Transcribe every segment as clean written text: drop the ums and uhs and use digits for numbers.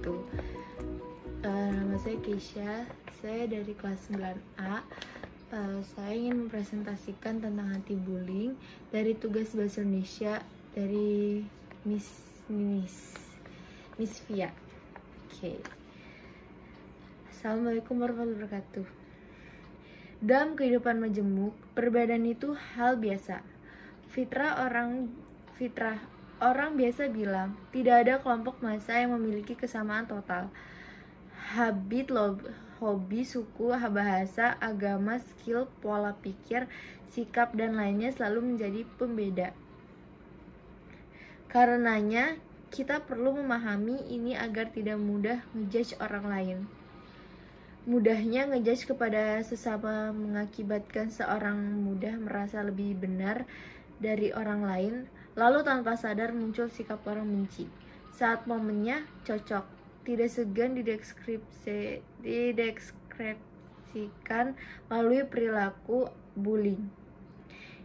wabarakatuh. Nama saya Keisha, saya dari kelas 9A. Saya ingin mempresentasikan tentang anti-bullying dari tugas bahasa Indonesia dari Miss Via. Oke. Assalamualaikum warahmatullahi wabarakatuh. Dalam kehidupan majemuk, perbedaan itu hal biasa. Fitrah orang biasa bilang, tidak ada kelompok massa yang memiliki kesamaan total. Habit, hobi, suku, bahasa, agama, skill, pola pikir, sikap, dan lainnya selalu menjadi pembeda. Karenanya, kita perlu memahami ini agar tidak mudah ngejudge orang lain. Mudahnya ngejudge kepada sesama mengakibatkan seorang mudah merasa lebih benar dari orang lain, lalu tanpa sadar muncul sikap orang benci. Saat momennya cocok, tidak segan dideskripsikan melalui perilaku bullying,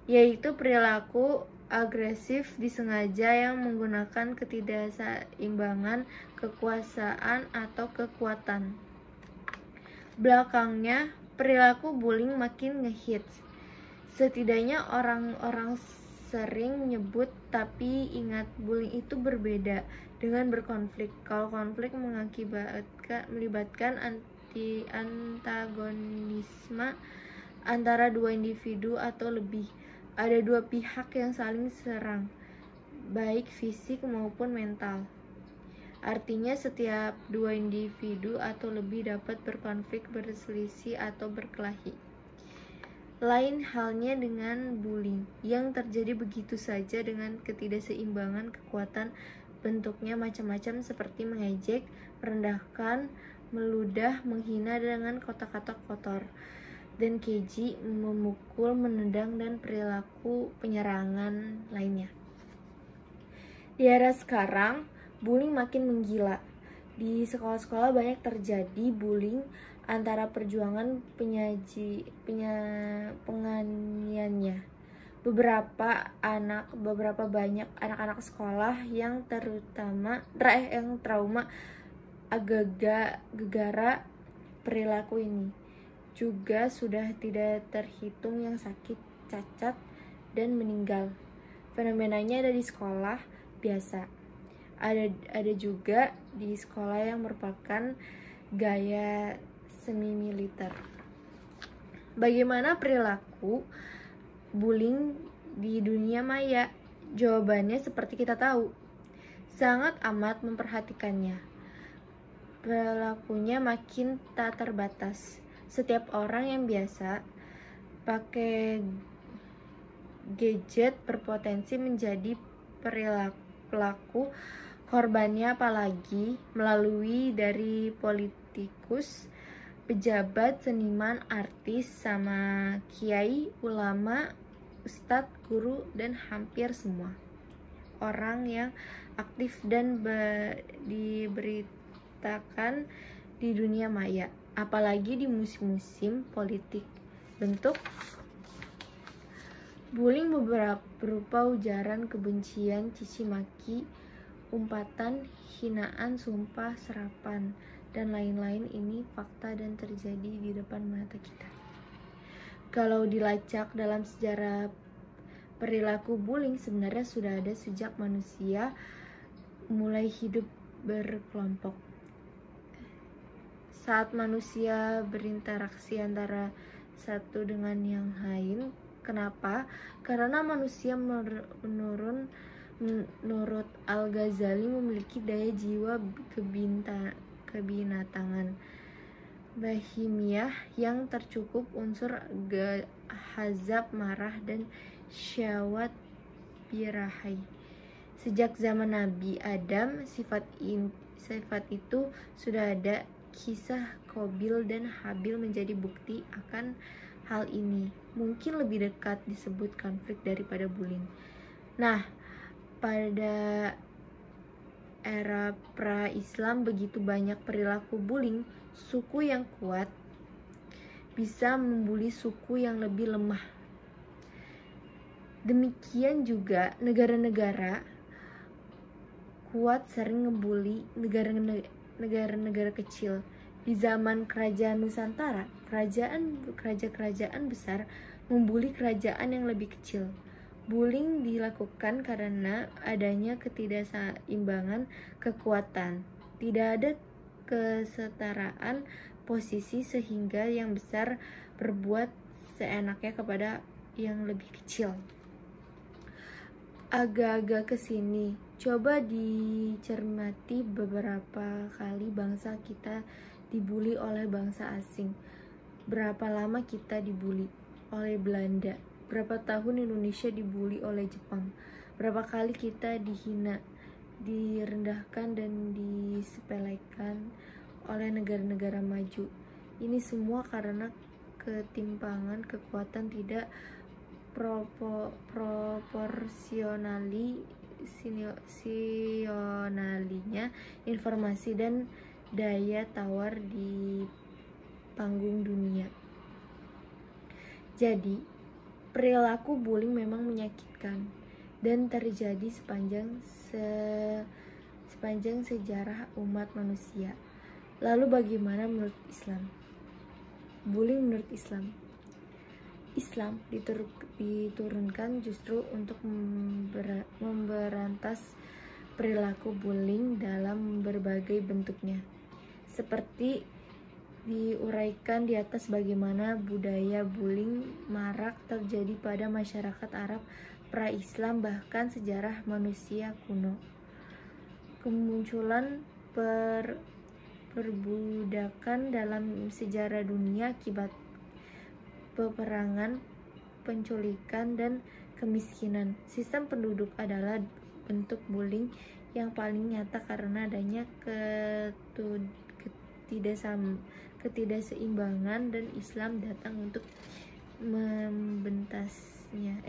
yaitu perilaku agresif disengaja yang menggunakan ketidakseimbangan kekuasaan atau kekuatan. Belakangnya, perilaku bullying makin ngehits. Setidaknya orang-orang sering menyebut, tapi ingat, bullying itu berbeda dengan berkonflik. Kalau konflik melibatkan antagonisme antara dua individu atau lebih, ada dua pihak yang saling serang, baik fisik maupun mental. Artinya setiap dua individu atau lebih dapat berkonflik, berselisih, atau berkelahi. Lain halnya dengan bullying, yang terjadi begitu saja dengan ketidakseimbangan kekuatan. Bentuknya macam-macam seperti mengejek, merendahkan, meludah, menghina dengan kata-kata kotor, dan keji, memukul, menendang, dan perilaku penyerangan lainnya. Di era sekarang, bullying makin menggila. Di sekolah-sekolah banyak terjadi bullying antara perjuangan penganiayanya. Beberapa banyak anak-anak sekolah yang trauma gegara perilaku ini. Juga sudah tidak terhitung yang sakit, cacat, dan meninggal. Fenomenanya ada di sekolah biasa. Ada juga di sekolah yang merupakan gaya semi militer. Bagaimana perilaku bullying di dunia maya? Jawabannya seperti kita tahu, sangat amat memperhatikannya. Perilakunya makin tak terbatas. Setiap orang yang biasa pakai gadget berpotensi menjadi perilaku korbannya, apalagi melalui dari politikus, pejabat, seniman, artis, sama kiai, ulama, ustadz, guru, dan hampir semua orang yang aktif dan diberitakan di dunia maya, apalagi di musim-musim politik. Bentuk bullying berupa ujaran kebencian, caci maki, umpatan, hinaan, sumpah, serapan, dan lain-lain. Ini fakta dan terjadi di depan mata kita. Kalau dilacak dalam sejarah perilaku bullying, sebenarnya sudah ada sejak manusia mulai hidup berkelompok. Saat manusia berinteraksi antara satu dengan yang lain. Kenapa? Karena manusia menurut Al-Ghazali memiliki daya jiwa kebinatangan bahimiyah yang tercukup unsur hazab, marah, dan syahwat birahi. Sejak zaman Nabi Adam, sifat itu sudah ada. Kisah Qabil dan Habil menjadi bukti akan hal ini. Mungkin lebih dekat disebut konflik daripada bullying. Nah, pada era pra-Islam begitu banyak perilaku bullying. Suku yang kuat bisa membuli suku yang lebih lemah. Demikian juga negara-negara kuat sering ngebully negara-negara kecil. Di zaman kerajaan Nusantara, kerajaan besar membuli kerajaan yang lebih kecil. Bullying dilakukan karena adanya ketidakseimbangan kekuatan. Tidak ada kesetaraan posisi sehingga yang besar berbuat seenaknya kepada yang lebih kecil. Agak-agak kesini, coba dicermati beberapa kali bangsa kita dibully oleh bangsa asing. Berapa lama kita dibully oleh Belanda? Berapa tahun Indonesia dibully oleh Jepang? Berapa kali kita dihina, direndahkan dan disepelekan oleh negara-negara maju? Ini semua karena ketimpangan kekuatan tidak proporsionalinya informasi dan daya tawar di panggung dunia. Jadi, perilaku bullying memang menyakitkan dan terjadi sepanjang sejarah umat manusia. Lalu bagaimana menurut Islam? Bullying menurut Islam. Islam diturunkan justru untuk memberantas perilaku bullying dalam berbagai bentuknya. Seperti diuraikan di atas bagaimana budaya bullying marak terjadi pada masyarakat Arab pra-Islam bahkan sejarah manusia kuno. Kemunculan perbudakan dalam sejarah dunia akibat peperangan, penculikan, dan kemiskinan. Sistem penduduk adalah bentuk bullying yang paling nyata karena adanya ketidakseimbangan, dan Islam datang untuk memberantasnya.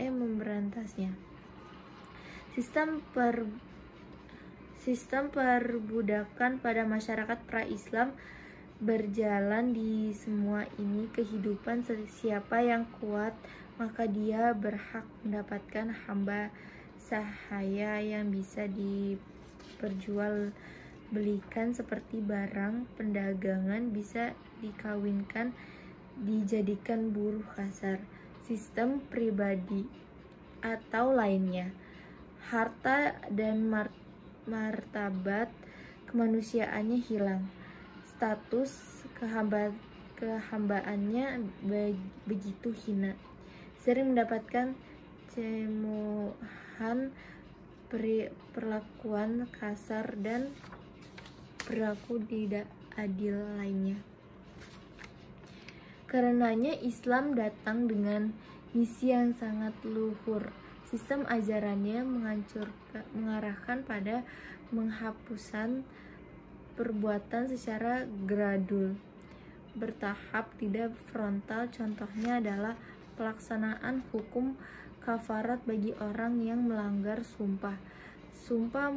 Sistem perbudakan pada masyarakat pra-Islam berjalan di semua ini kehidupan. Siapa yang kuat maka dia berhak mendapatkan hamba sahaya yang bisa diperjualbelikan seperti barang pendagangan, bisa dikawinkan, dijadikan buruh kasar. Sistem pribadi atau lainnya, harta dan martabat kemanusiaannya hilang. Status kehambaannya begitu hina. Sering mendapatkan cemohan, perlakuan kasar, dan perilaku tidak adil lainnya. Karenanya Islam datang dengan misi yang sangat luhur. Sistem ajarannya mengarahkan pada penghapusan perbuatan secara gradul, bertahap, tidak frontal. Contohnya adalah pelaksanaan hukum kafarat bagi orang yang melanggar sumpah. Sumpah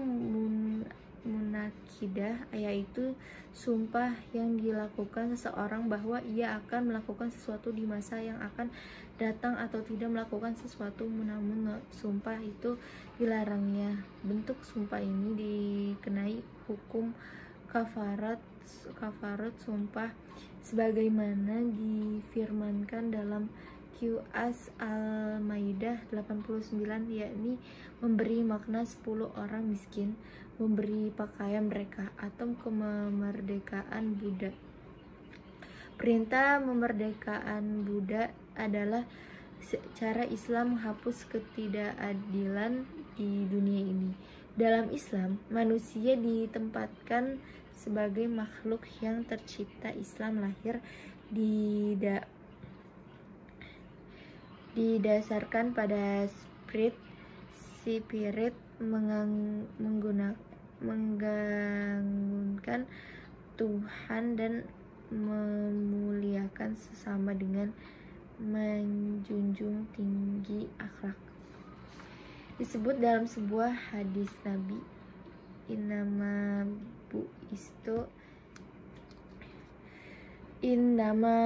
munakidah, yaitu sumpah yang dilakukan seseorang bahwa ia akan melakukan sesuatu di masa yang akan datang atau tidak melakukan sesuatu, namun sumpah itu dilarangnya. Bentuk sumpah ini dikenai hukum kafarat sumpah sebagaimana difirmankan dalam Qas Al-Maidah 89, yakni memberi makna 10 orang miskin, memberi pakaian mereka, atau kemerdekaan budak. Perintah memerdekakan budak adalah cara Islam menghapus ketidakadilan di dunia ini. Dalam Islam, manusia ditempatkan sebagai makhluk yang tercipta. Islam lahir didasarkan pada spirit mengganggukan Tuhan dan memuliakan sesama dengan menjunjung tinggi akhlak. Disebut dalam sebuah hadis Nabi, innama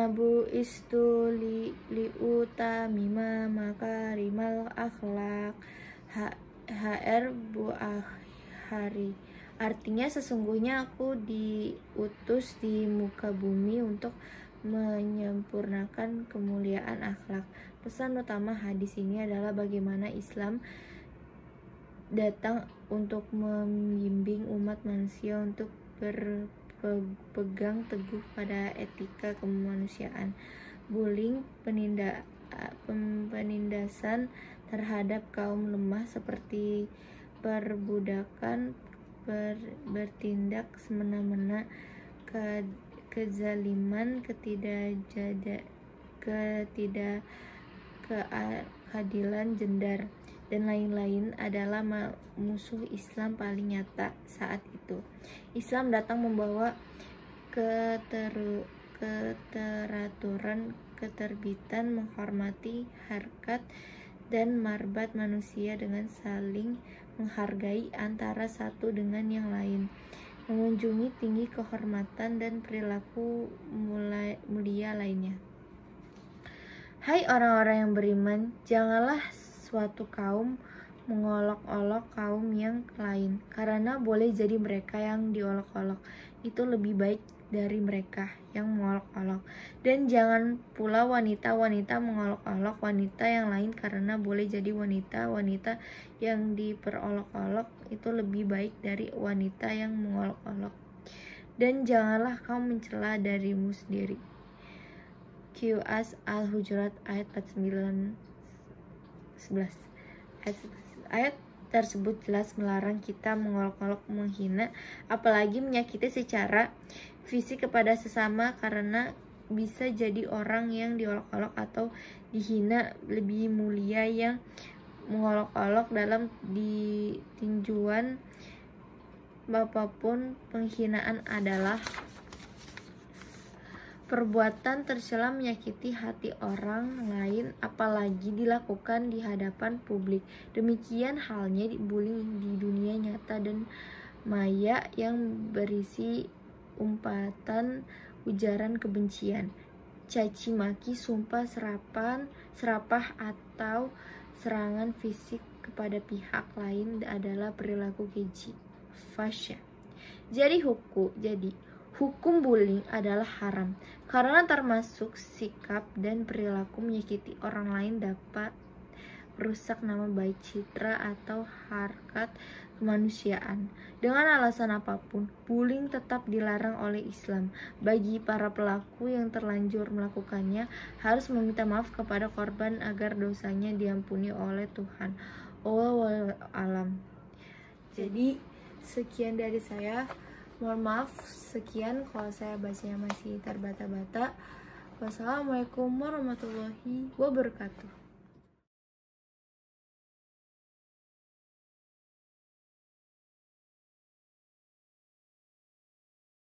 bu'istu liutamima makarimal akhlak. HR Buakhari. Artinya sesungguhnya aku diutus di muka bumi untuk menyempurnakan kemuliaan akhlak. Pesan utama hadis ini adalah bagaimana Islam datang untuk membimbing umat manusia untuk berpegang teguh pada etika kemanusiaan. Bullying, penindasan terhadap kaum lemah seperti perbudakan, bertindak semena-mena, kezaliman, ketidakkeadilan gender, dan lain-lain adalah musuh Islam paling nyata saat itu. Islam datang membawa keteraturan, keterbitan, menghormati harkat dan martabat manusia dengan saling menghargai antara satu dengan yang lain, mengunjungi tinggi kehormatan dan perilaku mulia lainnya. Hai orang-orang yang beriman, janganlah suatu kaum mengolok-olok kaum yang lain, karena boleh jadi mereka yang diolok-olok itu lebih baik dari mereka yang mengolok-olok. Dan jangan pula wanita-wanita mengolok-olok wanita yang lain, karena boleh jadi wanita-wanita yang diperolok-olok itu lebih baik dari wanita yang mengolok-olok. Dan janganlah kau mencela darimu sendiri. QS Al-Hujurat ayat 49-11. Ayat tersebut jelas melarang kita mengolok-olok, menghina, apalagi menyakiti secara fisik kepada sesama, karena bisa jadi orang yang diolok-olok atau dihina lebih mulia yang mengolok-olok dalam tinjuan apapun. Penghinaan adalah perbuatan tercela menyakiti hati orang lain, apalagi dilakukan di hadapan publik. Demikian halnya bullying di dunia nyata dan maya yang berisi umpatan, ujaran kebencian, caci maki, sumpah serapah atau serangan fisik kepada pihak lain adalah perilaku keji, fahsya. Jadi hukum bullying adalah haram, karena termasuk sikap dan perilaku menyakiti orang lain dapat merusak nama baik, citra, atau harkat kemanusiaan. Dengan alasan apapun, bullying tetap dilarang oleh Islam. Bagi para pelaku yang terlanjur melakukannya, harus meminta maaf kepada korban agar dosanya diampuni oleh Tuhan. Wallahu a'lam. Jadi sekian dari saya. Mohon maaf sekian kalau saya bacanya masih terbata-bata. Wassalamualaikum warahmatullahi wabarakatuh.